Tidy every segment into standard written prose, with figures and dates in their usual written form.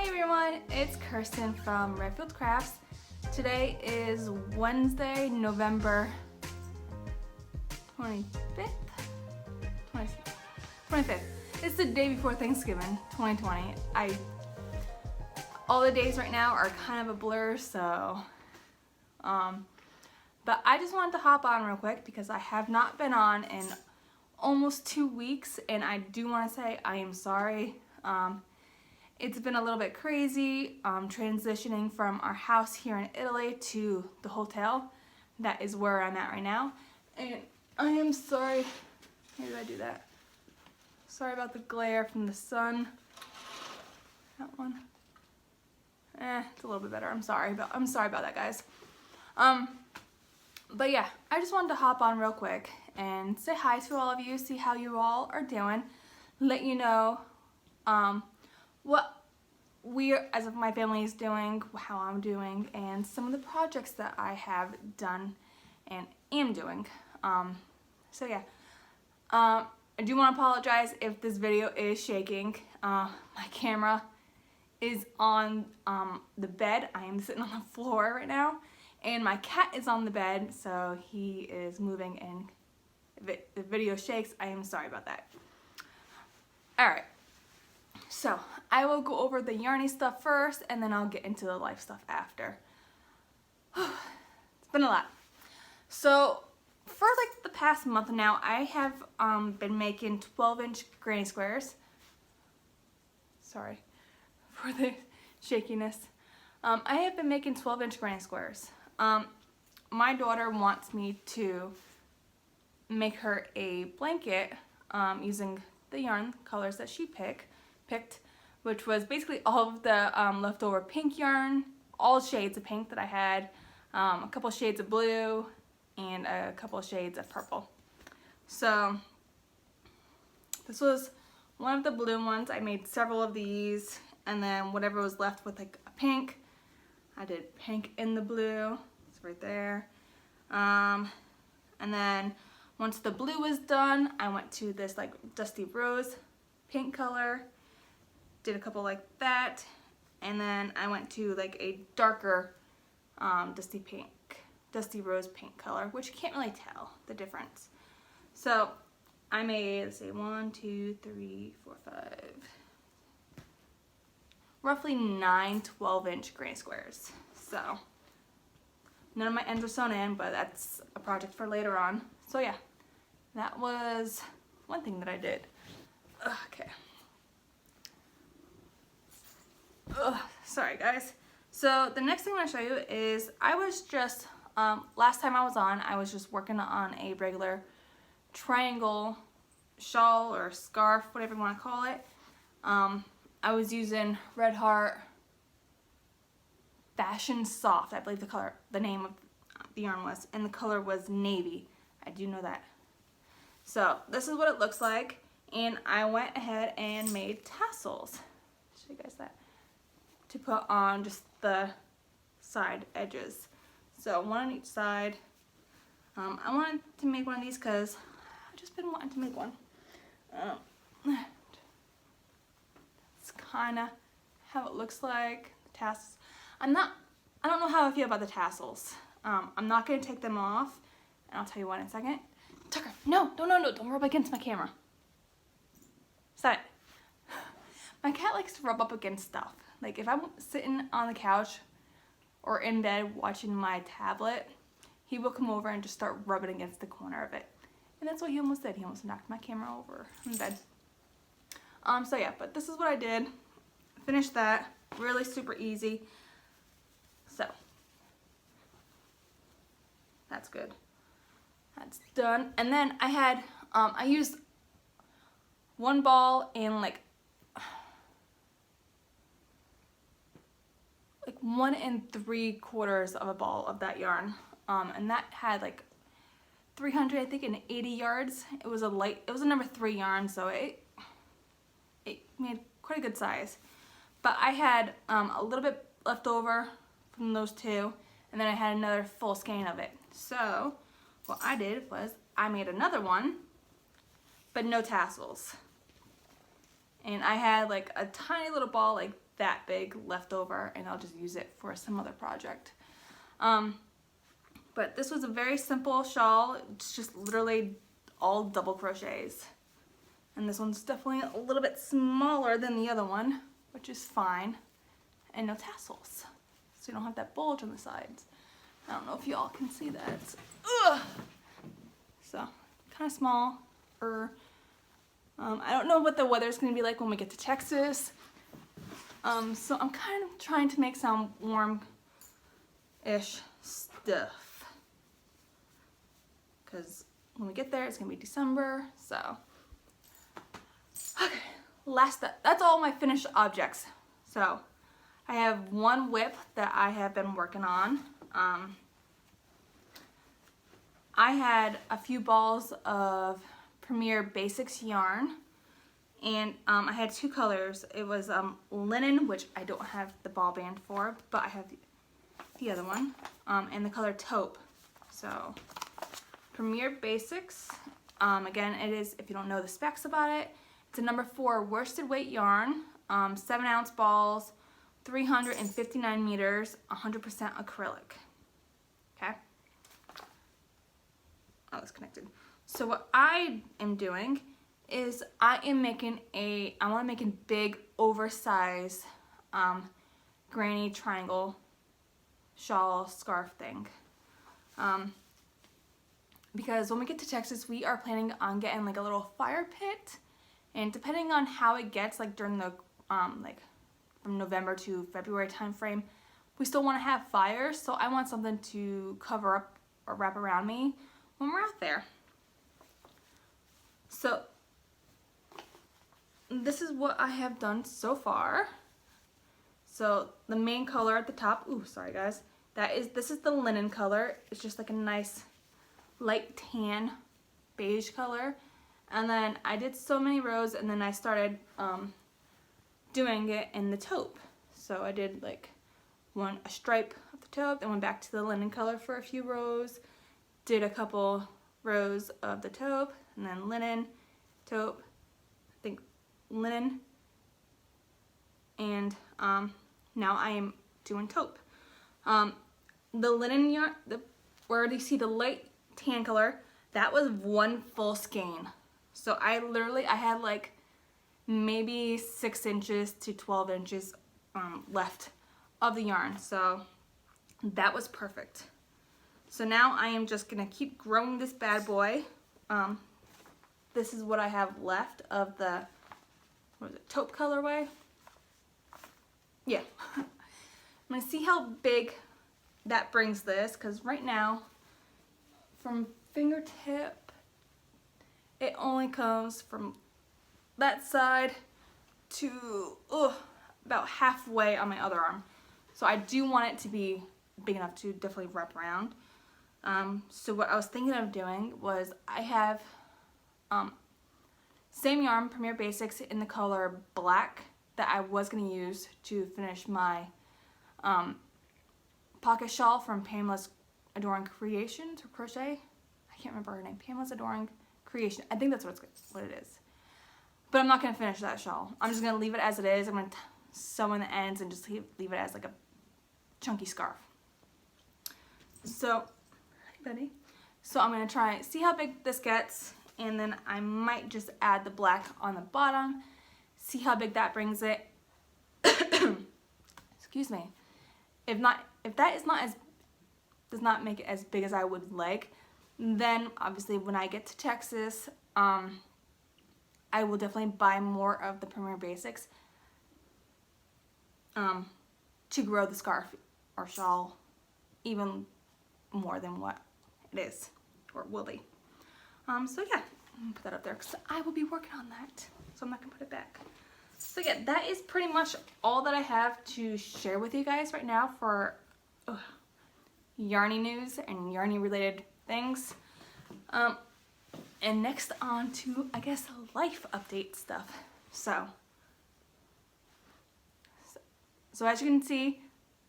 everyone, it's Kirsten from Redfield Crafts. Today is Wednesday, November 25th? 25th. It's the day before Thanksgiving, 2020. All the days right now are kind of a blur, so, but I just wanted to hop on real quick because I have not been on in almost 2 weeks, and I do want to say I am sorry. It's been a little bit crazy transitioning from our house here in Italy to the hotel. That is where I'm at right now. And I am sorry. How did I do that? Sorry about the glare from the sun. That one. It's a little bit better. I'm sorry about that, guys. But yeah, I just wanted to hop on real quick and say hi to all of you, see how you all are doing, let you know what as if my family is doing, how I'm doing, and some of the projects that I have done and am doing. So yeah, I do want to apologize if this video is shaking. My camera is on the bed. I am sitting on the floor right now, and my cat is on the bed, so he is moving, and if the video shakes, I am sorry about that. Alright, so I will go over the yarny stuff first, and then I'll get into the life stuff after. It's been a lot. So for like the past month now, I have been making 12-inch granny squares. Sorry for the shakiness. I have been making 12-inch granny squares. My daughter wants me to make her a blanket using the yarn colors that she picked, which was basically all of the leftover pink yarn, all shades of pink that I had, a couple shades of blue, and a couple shades of purple. So this was one of the blue ones. I made several of these, and then whatever was left with like a pink, I did pink in the blue. It's right there. And then once the blue was done, I went to this like dusty rose pink color, did a couple like that, and then I went to like a darker dusty rose pink color, which you can't really tell the difference. So I made, let's see, 1, 2, 3, 4, 5, roughly 9 12-inch granny squares. So none of my ends are sewn in, but that's a project for later on. So yeah, that was one thing that I did. Okay. Sorry guys. So the next thing I'm going to show you is I was just, last time I was on, I was just working on a regular triangle shawl or scarf, whatever you want to call it. I was using Red Heart Fashion Soft, I believe the name of the yarn was, and the color was navy. I do know that. So this is what it looks like, and I went ahead and made tassels. Show you guys that, to put on just the side edges. So one on each side. I wanted to make one of these because I've just been wanting to make one. It's kind of how it looks like. The tassels. I don't know how I feel about the tassels. I'm not going to take them off, and I'll tell you why in a second. Tucker, no, don't rub against my camera. Stop it. My cat likes to rub up against stuff. Like if I'm sitting on the couch or in bed watching my tablet, he will come over and just start rubbing against the corner of it. And that's what he almost did. He almost knocked my camera over in bed. So yeah, but this is what I did. Finished that. Really super easy. So that's good. That's done. And then I had, I used one ball and like 1 3/4 of a ball of that yarn. And that had like 300, I think, and 80 yards. It was a number 3 yarn, so it made quite a good size. But I had a little bit left over from those two, and then I had another full skein of it. So what I did was I made another one, but no tassels. And I had like a tiny little ball like that big left over, and I'll just use it for some other project. But this was a very simple shawl. It's just literally all double crochets. And this one's definitely a little bit smaller than the other one, which is fine. And no tassels, so you don't have that bulge on the sides. I don't know if y'all can see that. Ugh! So, kind of small. I don't know what the weather's going to be like when we get to Texas. So I'm kind of trying to make some warm-ish stuff. Because when we get there, it's going to be December, so. Okay, that's all my finished objects. So, I have one whip that I have been working on. I had a few balls of Premier Basics yarn, and I had two colors. It was linen, which I don't have the ball band for, but I have the other one, and the color taupe. So Premier Basics, again, it is, if you don't know the specs about it, it's a number 4 worsted weight yarn, 7-ounce balls, 359 meters, 100% acrylic. Okay. Oh, it's connected. So what I am doing is I want to make a big oversized granny triangle shawl scarf thing. Because when we get to Texas, we are planning on getting like a little fire pit, and depending on how it gets, like during the like from November to February time frame, we still want to have fires, so I want something to cover up or wrap around me when we're out there. So this is what I have done so far. So the main color at the top, ooh, sorry guys, this is the linen color. It's just like a nice light tan beige color. And then I did so many rows, and then I started doing it in the taupe. So I did like a stripe of the taupe, then went back to the linen color for a few rows, did a couple rows of the taupe, and then linen, taupe, I think linen, and now I am doing taupe. The linen yarn, where you see the light tan color, that was one full skein. So I had like maybe 6 inches to 12 inches left of the yarn, so that was perfect. So now I am just gonna keep growing this bad boy. This is what I have left of the, what is it, taupe colorway? Yeah. I'm gonna see how big that brings this, because right now from fingertip it only comes from that side to about halfway on my other arm. So I do want it to be big enough to definitely wrap around. So what I was thinking of doing was I have same yarn, Premier Basics, in the color black that I was going to use to finish my pocket shawl from Pamela's Adoring Creations or Crochet. I can't remember her name. Pamela's Adoring Creation. I think that's what it is. But I'm not going to finish that shawl. I'm just going to leave it as it is. I'm going to sew in the ends and just leave it as like a chunky scarf. So, hi buddy. So I'm going to try, see how big this gets, and then I might just add the black on the bottom, see how big that brings it. Excuse me. If that does not make it as big as I would like, then obviously when I get to Texas, I will definitely buy more of the Premier Basics to grow the scarf or shawl even more than what it is or will be. So yeah, I'm gonna put that up there because I will be working on that, so I'm not gonna put it back. So yeah, that is pretty much all that I have to share with you guys right now for yarny news and yarny related things. And next on to, I guess, life update stuff. So as you can see,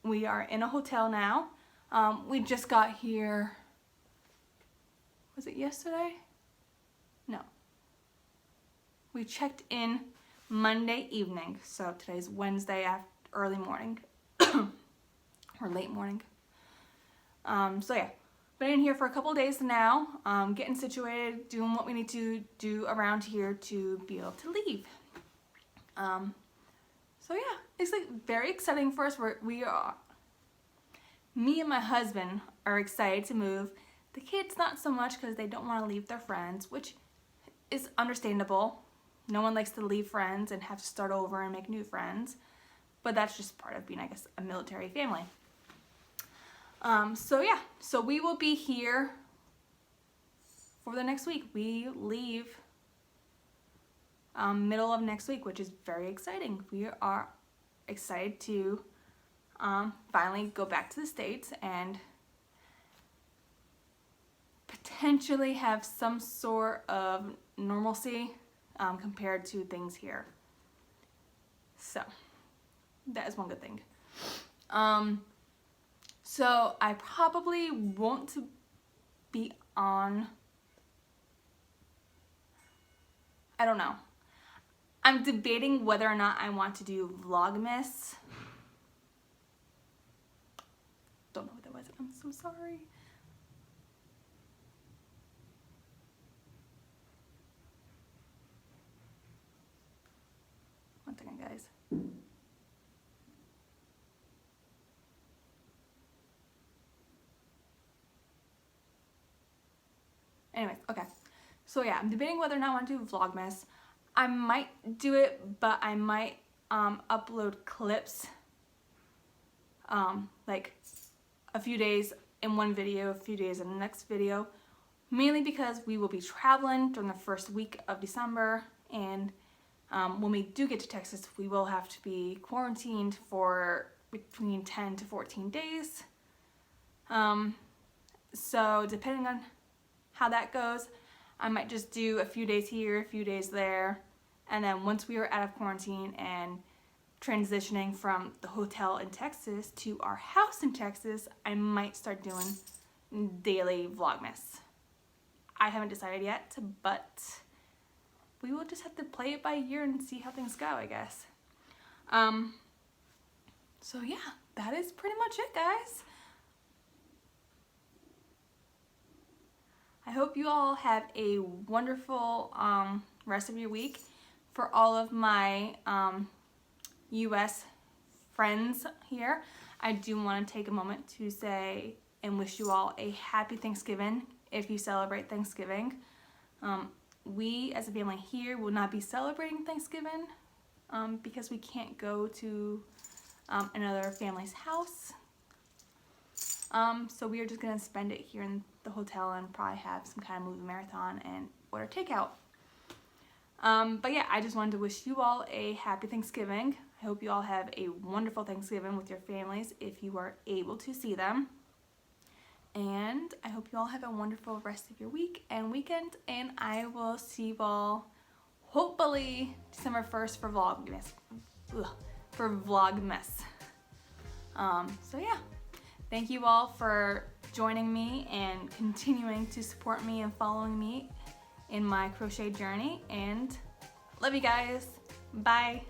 we are in a hotel now. We just got here, was it yesterday? No. We checked in Monday evening. So today's Wednesday early morning or late morning. So yeah, been in here for a couple days now, getting situated, doing what we need to do around here to be able to leave. So yeah, it's like very exciting for us. Me and my husband are excited to move. The kids not so much because they don't want to leave their friends, which is understandable. No one likes to leave friends and have to start over and make new friends, but that's just part of being, I guess, a military family. So yeah, so we will be here for the next week. We leave middle of next week, which is very exciting. We are excited to finally go back to the States and potentially have some sort of normalcy compared to things here. So that is one good thing. So I probably won't be on, I don't know. I'm debating whether or not I want to do Vlogmas. Don't know what that was. I'm so sorry. One second, guys. Anyways, okay. So yeah, I'm debating whether or not I want to do Vlogmas. I might do it, but I might upload clips, like a few days in one video, a few days in the next video, mainly because we will be traveling during the first week of December, and when we do get to Texas, we will have to be quarantined for between 10 to 14 days. So depending on how that goes, I might just do a few days here, a few days there, and then once we are out of quarantine and transitioning from the hotel in Texas to our house in Texas, I might start doing daily Vlogmas. I haven't decided yet, but we will just have to play it by ear and see how things go, I guess. So yeah, that is pretty much it, guys. I hope you all have a wonderful rest of your week. For all of my U.S. friends here, I do want to take a moment to say and wish you all a happy Thanksgiving if you celebrate Thanksgiving. We as a family here will not be celebrating Thanksgiving because we can't go to another family's house. So we are just going to spend it here in the hotel and probably have some kind of movie marathon and order takeout. But yeah, I just wanted to wish you all a happy Thanksgiving. I hope you all have a wonderful Thanksgiving with your families if you are able to see them. And I hope you all have a wonderful rest of your week and weekend. And I will see you all hopefully December 1st for Vlogmas. So yeah. Thank you all for joining me and continuing to support me and following me in my crochet journey, and love you guys. Bye.